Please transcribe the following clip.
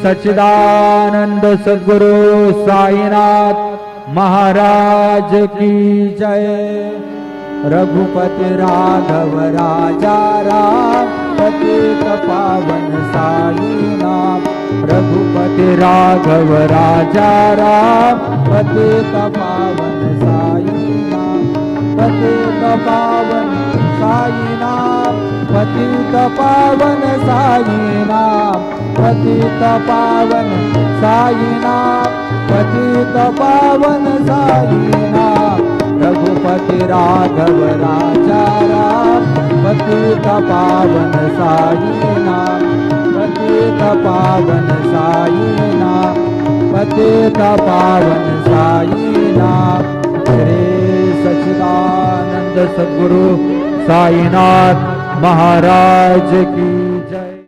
सच्चिदानंद सद्गुरु साईनाथ महाराज की जय। रघुपति राघव राजा राम पतित पावन साईनाथ। रघुपति राघव राजा राम पतित पावन साईनाथ। पतित पावन साईनाथ। पतित पावन साईनाथ। पतित पावन साईनाथ। पतित पावन साईनाथ। रघुपति राघव राजा राम पतित पावन साईनाथ। पतित पावन साईनाथ। पतित पावन साईनाथ। श्री सच्चिदानंद सद्गुरु साईनाथ महाराज की